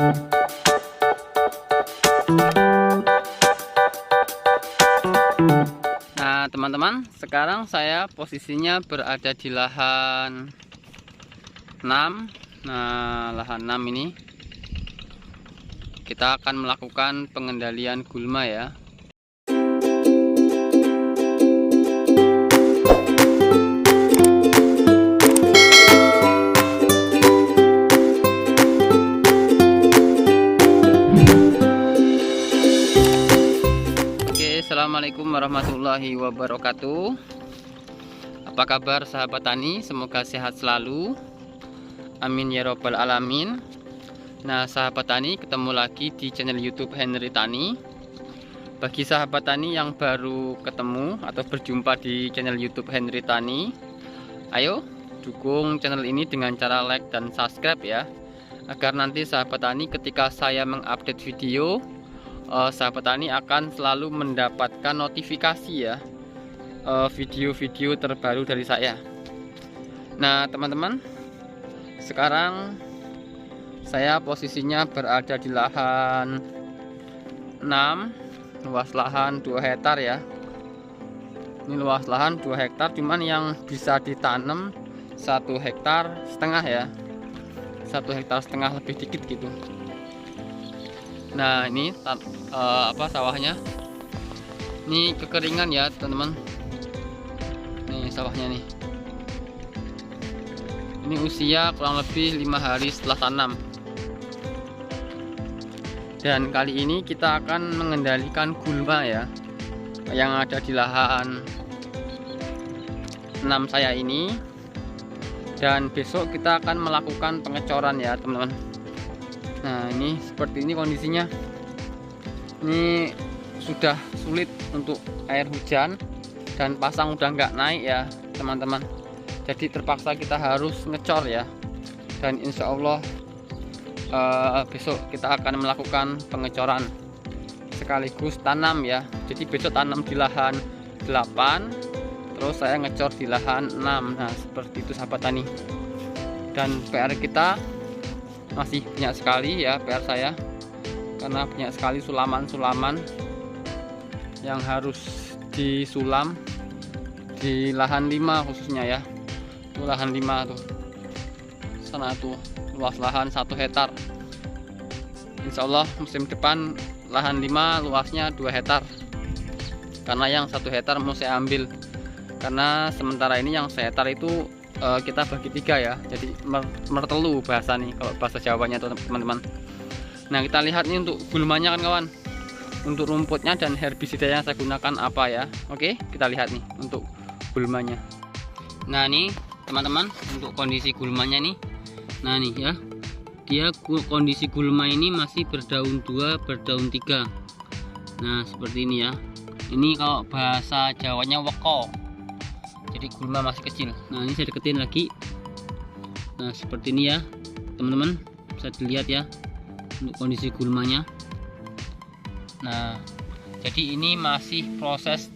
Nah teman-teman, sekarang saya posisinya berada di lahan 6. Nah lahan 6 ini kita akan melakukan pengendalian gulma ya. Assalamualaikum warahmatullahi wabarakatuh. Apa kabar sahabat tani? Semoga sehat selalu. Amin ya robbal alamin. Nah sahabat tani, ketemu lagi di channel YouTube Henry Tani. Bagi sahabat tani yang baru ketemu atau berjumpa di channel YouTube Henry Tani, ayo dukung channel ini dengan cara like dan subscribe ya, agar nanti sahabat tani ketika saya mengupdate video, sahabat tani akan selalu mendapatkan notifikasi ya, video-video terbaru dari saya. Nah teman-teman, sekarang saya posisinya berada di lahan 6, luas lahan 2 hektar ya. Ini luas lahan 2 hektar, cuman yang bisa ditanam 1,5 hektar ya, 1,5 hektar lebih dikit gitu. Nah ini sawahnya, ini kekeringan ya teman-teman. Nih sawahnya nih, ini usia kurang lebih 5 hari setelah tanam. Dan kali ini kita akan mengendalikan gulma ya, yang ada di lahan 6 saya ini. Dan besok kita akan melakukan pengecoran ya teman-teman. Nah ini seperti ini kondisinya. Ini sudah sulit untuk air hujan dan pasang udah nggak naik ya teman-teman. Jadi terpaksa kita harus ngecor ya. Dan insya Allah besok kita akan melakukan pengecoran sekaligus tanam ya. Jadi besok tanam di lahan 8, terus saya ngecor di lahan 6. Nah seperti itu sahabat tani. Dan PR kita masih banyak sekali ya, PR saya, karena banyak sekali sulaman-sulaman yang harus disulam di lahan 5 khususnya ya. Itu lahan 5 tuh, sana tuh luas lahan 1 hektar. Insya Allah musim depan lahan 5 luasnya 2 hektar, karena yang 1 hektar mau saya ambil, karena sementara ini yang 1 hektar itu kita bagi 3 ya, jadi mertelu bahasa nih kalau bahasa Jawanya tuh teman-teman. Nah kita lihat nih untuk gulmanya kan kawan, untuk rumputnya dan herbisida yang saya gunakan apa ya. Oke kita lihat nih untuk gulmanya. Nah nih teman-teman, untuk kondisi gulmanya nih. Nah nih ya, dia kondisi gulma ini masih berdaun 2 berdaun 3. Nah seperti ini ya, ini kalau bahasa Jawanya weko, jadi gulma masih kecil. Nah ini saya deketin lagi. Nah seperti ini ya teman-teman, bisa dilihat ya untuk kondisi gulmanya. Nah jadi ini masih proses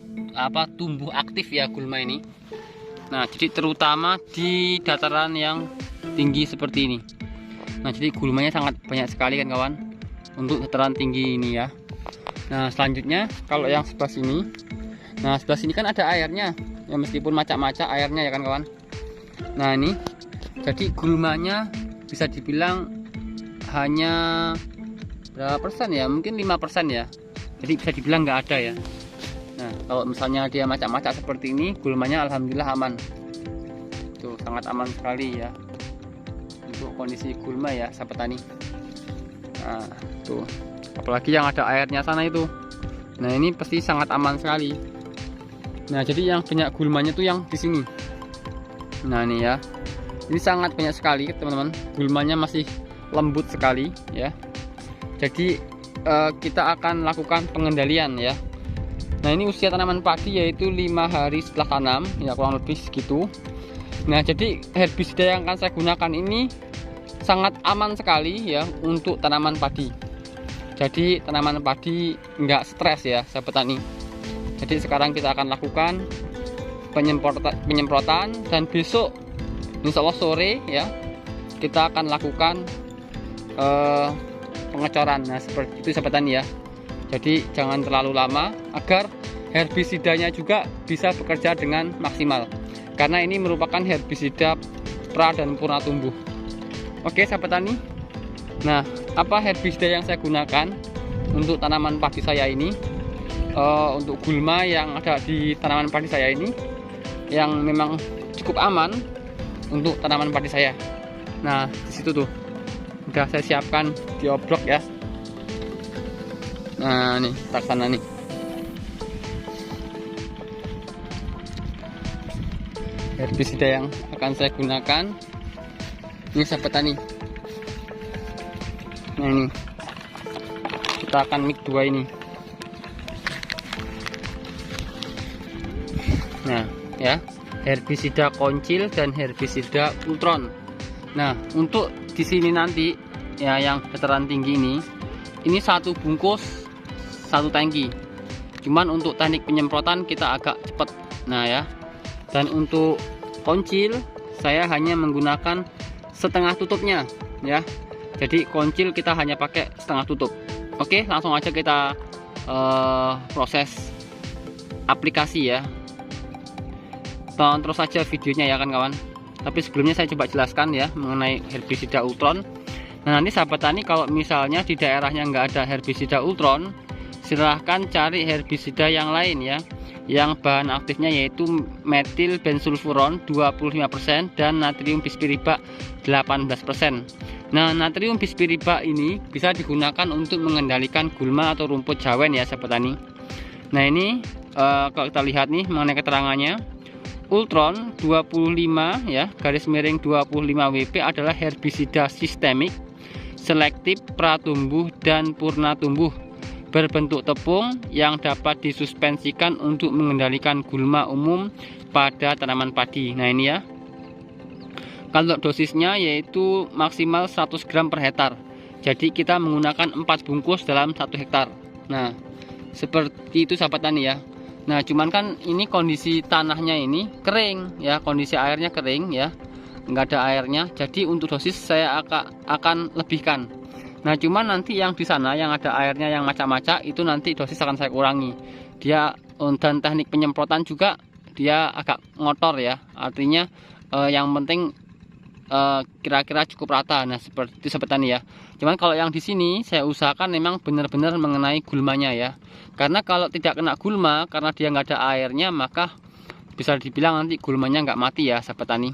tumbuh aktif ya gulma ini. Nah jadi terutama di dataran yang tinggi seperti ini. Nah jadi gulmanya sangat banyak sekali kan kawan, untuk dataran tinggi ini ya. Nah selanjutnya kalau yang sebelah sini, nah sebelah sini kan ada airnya ya, meskipun macak-macak airnya ya kan kawan. Nah ini jadi gulmanya bisa dibilang hanya berapa persen ya, mungkin 5% ya, jadi bisa dibilang nggak ada ya. Nah kalau misalnya dia macak-macak seperti ini, gulmanya alhamdulillah aman. Tuh sangat aman sekali ya untuk kondisi gulma ya sahabat tani. Nah tuh apalagi yang ada airnya sana itu, nah ini pasti sangat aman sekali. Nah jadi yang banyak gulmanya tuh yang di sini. Nah ini ya, ini sangat banyak sekali teman-teman, gulmanya masih lembut sekali ya. Jadi kita akan lakukan pengendalian ya. Nah ini usia tanaman padi yaitu 5 hari setelah tanam ya, kurang lebih segitu. Nah jadi herbisida yang akan saya gunakan ini sangat aman sekali ya untuk tanaman padi. Jadi tanaman padi nggak stres ya sahabat tani. Jadi sekarang kita akan lakukan penyemprotan, dan besok insya Allah sore ya kita akan lakukan pengecoran. Nah seperti itu sahabat tani ya. Jadi jangan terlalu lama agar herbisidanya juga bisa bekerja dengan maksimal, karena ini merupakan herbisida pra dan purna tumbuh. Oke sahabat tani, nah apa herbisida yang saya gunakan untuk tanaman padi saya ini? Untuk gulma yang ada di tanaman padi saya ini yang memang cukup aman untuk tanaman padi saya. Nah disitu tuh udah saya siapkan di obrok ya. Nah nih taksana nih. Herbisida yang akan saya gunakan ini sahabat tani. Nah ini kita akan mix 2 ini. Nah ya, herbisida Koncil dan herbisida Ultron. Nah untuk di sini nanti ya yang dataran tinggi ini 1 bungkus 1 tangki. Cuman untuk teknik penyemprotan kita agak cepat. Nah ya, dan untuk Koncil saya hanya menggunakan setengah tutupnya ya. Jadi Koncil kita hanya pakai setengah tutup. Oke, langsung aja kita proses aplikasi ya. Tonton terus saja videonya ya kan kawan. Tapi sebelumnya saya coba jelaskan ya mengenai herbisida Ultron. Nah nanti sahabat tani kalau misalnya di daerahnya nggak ada herbisida Ultron, silahkan cari herbisida yang lain ya, yang bahan aktifnya yaitu metil bensulfuron 25% dan natrium bispiriba 18%. Nah natrium bispiriba ini bisa digunakan untuk mengendalikan gulma atau rumput jawen ya sahabat tani. Nah ini kalau kita lihat nih mengenai keterangannya, Ultron 25 ya garis miring 25 WP adalah herbisida sistemik, selektif, pratumbuh dan purna tumbuh, berbentuk tepung yang dapat disuspensikan untuk mengendalikan gulma umum pada tanaman padi. Nah ini ya, kalau dosisnya yaitu maksimal 100 gram per hektar. Jadi kita menggunakan 4 bungkus dalam 1 hektar. Nah seperti itu sahabat tani ya. Nah cuman kan ini kondisi tanahnya ini kering ya, kondisi airnya kering ya, nggak ada airnya. Jadi untuk dosis saya akan lebihkan. Nah cuman nanti yang di sana yang ada airnya yang macam-macam itu nanti dosis akan saya kurangi. Dia dan teknik penyemprotan juga dia agak ngotor ya. Artinya yang penting kira-kira cukup rata. Nah seperti itu sahabat tani ya. Cuman kalau yang di sini saya usahakan memang benar-benar mengenai gulmanya ya. Karena kalau tidak kena gulma, karena dia nggak ada airnya, maka bisa dibilang nanti gulmanya nggak mati ya sahabat tani.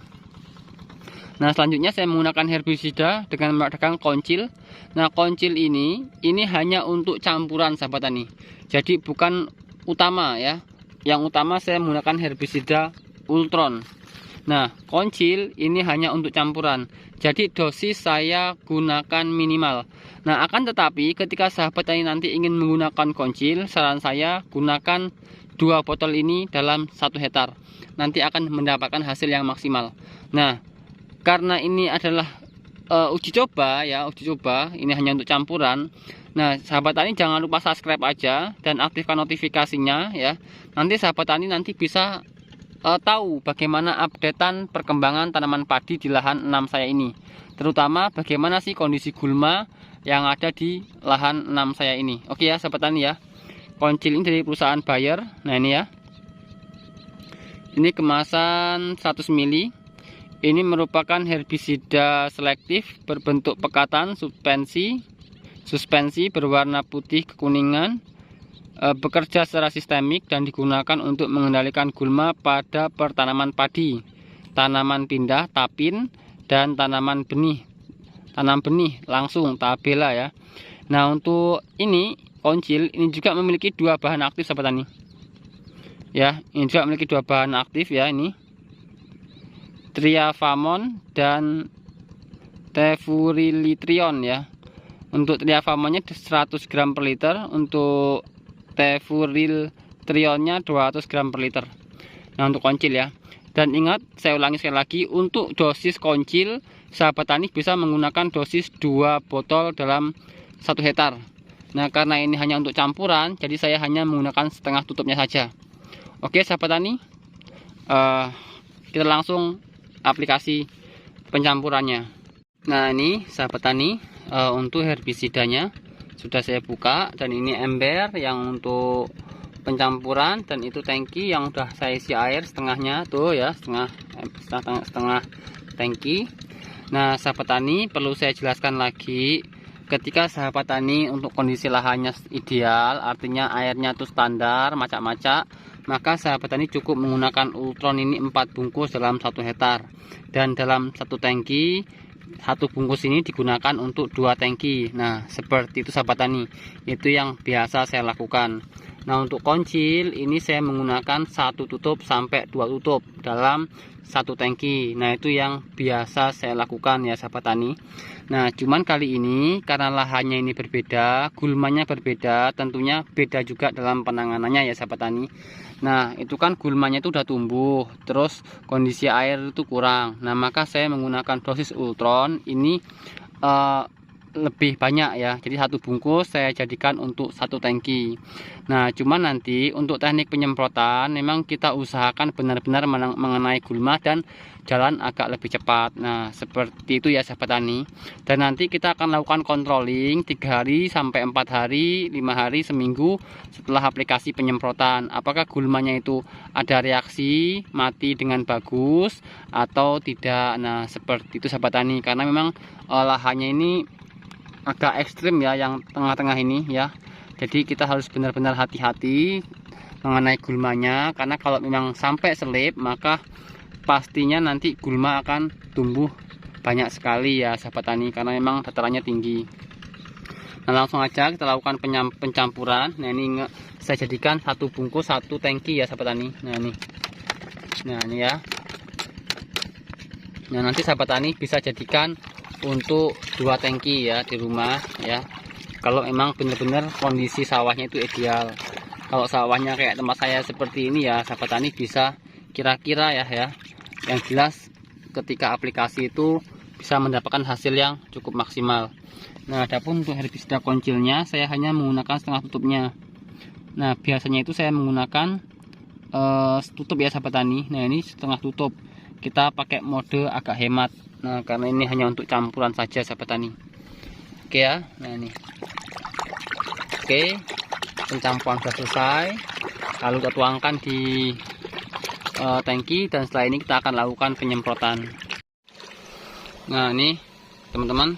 Nah selanjutnya saya menggunakan herbisida dengan menggunakan Koncil. Nah Koncil ini hanya untuk campuran sahabat tani, jadi bukan utama ya. Yang utama saya menggunakan herbisida Ultron. Nah Koncil ini hanya untuk campuran, jadi dosis saya gunakan minimal. Nah akan tetapi ketika sahabat tani nanti ingin menggunakan Koncil, saran saya gunakan 2 botol ini dalam 1 hektar, nanti akan mendapatkan hasil yang maksimal. Nah karena ini adalah uji coba ya, ini hanya untuk campuran. Nah sahabat tani jangan lupa subscribe aja dan aktifkan notifikasinya ya. Nanti sahabat tani nanti bisa tahu bagaimana updatean perkembangan tanaman padi di lahan 6 saya ini, terutama bagaimana sih kondisi gulma yang ada di lahan 6 saya ini. Oke ya sahabat tani ya, Koncil ini dari perusahaan Bayer. Nah ini ya, ini kemasan 100 ml. Ini merupakan herbisida selektif berbentuk pekatan suspensi berwarna putih kekuningan, bekerja secara sistemik dan digunakan untuk mengendalikan gulma pada pertanaman padi, tanaman pindah, tapin, dan tanaman benih, tanam benih langsung tabela ya. Nah untuk ini Koncil ini juga memiliki 2 bahan aktif sahabat tani ya. Ini juga memiliki 2 bahan aktif ya, ini Triavamon dan Tefurilitrion ya. Untuk Triavamonnya 100 gram per liter, untuk Tefurilitrionnya 200 gram per liter. Nah untuk Koncil ya. Dan ingat, saya ulangi sekali lagi, untuk dosis Koncil sahabat tani bisa menggunakan dosis 2 botol dalam 1 hektar. Nah karena ini hanya untuk campuran, jadi saya hanya menggunakan setengah tutupnya saja. Oke sahabat tani, kita langsung aplikasi pencampurannya. Nah ini sahabat tani, untuk herbisidanya sudah saya buka, dan ini ember yang untuk pencampuran, dan itu tangki yang udah saya isi air setengahnya tuh ya, setengah tangki. Nah sahabat tani, perlu saya jelaskan lagi, ketika sahabat tani untuk kondisi lahannya ideal, artinya airnya tuh standar macak-macak, maka sahabat tani cukup menggunakan Ultron ini 4 bungkus dalam 1 hektar, dan dalam 1 tangki 1 bungkus ini digunakan untuk 2 tangki. Nah seperti itu sahabat tani, itu yang biasa saya lakukan. Nah untuk koncil ini saya menggunakan 1 tutup sampai 2 tutup dalam 1 tangki. Nah itu yang biasa saya lakukan ya sahabat tani. Nah cuman kali ini karena lahannya ini berbeda, gulmanya berbeda, tentunya beda juga dalam penanganannya ya sahabat tani. Nah itu kan gulmanya itu udah tumbuh, terus kondisi air itu kurang. Nah maka saya menggunakan dosis Ultron ini lebih banyak ya, jadi 1 bungkus saya jadikan untuk 1 tangki. Nah cuman nanti untuk teknik penyemprotan memang kita usahakan benar-benar mengenai gulma dan jalan agak lebih cepat. Nah seperti itu ya sahabat tani. Dan nanti kita akan lakukan controlling 3 hari sampai 4 hari, 5 hari, seminggu setelah aplikasi penyemprotan, apakah gulmanya itu ada reaksi mati dengan bagus atau tidak. Nah seperti itu sahabat tani, karena memang lahannya ini agak ekstrim ya, yang tengah-tengah ini ya, jadi kita harus benar-benar hati-hati mengenai gulmanya, karena kalau memang sampai selip maka pastinya nanti gulma akan tumbuh banyak sekali ya sahabat tani, karena memang datarannya tinggi. Nah langsung aja kita lakukan pencampuran. Nah ini saya jadikan 1 bungkus 1 tangki ya sahabat tani. Nah ini ya. Nah nanti sahabat tani bisa jadikan untuk 2 tangki ya di rumah ya, kalau memang benar-benar kondisi sawahnya itu ideal. Kalau sawahnya kayak tempat saya seperti ini ya sahabat tani, bisa kira-kira ya yang jelas ketika aplikasi itu bisa mendapatkan hasil yang cukup maksimal. Nah adapun untuk herbisida koncilnya saya hanya menggunakan setengah tutupnya. Nah biasanya itu saya menggunakan tutup ya sahabat tani. Nah ini setengah tutup, kita pakai mode agak hemat. Nah karena ini hanya untuk campuran saja sahabat tani. Oke ya, nah ini oke, pencampuran sudah selesai, lalu kita tuangkan di tangki, dan setelah ini kita akan lakukan penyemprotan. Nah ini teman-teman,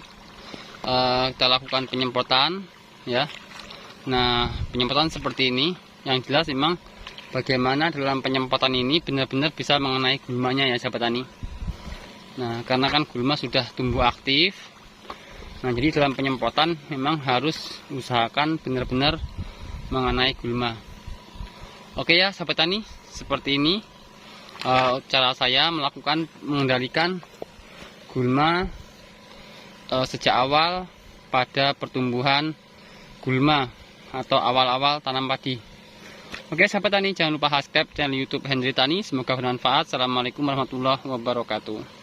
kita lakukan penyemprotan ya. Nah penyemprotan seperti ini, yang jelas memang bagaimana dalam penyemprotan ini benar-benar bisa mengenai gulmanya ya sahabat tani. Nah karena kan gulma sudah tumbuh aktif, nah jadi dalam penyemprotan memang harus usahakan benar-benar mengenai gulma. Oke ya sahabat tani, seperti ini cara saya melakukan mengendalikan gulma sejak awal pada pertumbuhan gulma atau awal-awal tanam padi. Oke sahabat tani, jangan lupa subscribe channel YouTube Hendri Tani. Semoga bermanfaat. Assalamualaikum warahmatullahi wabarakatuh.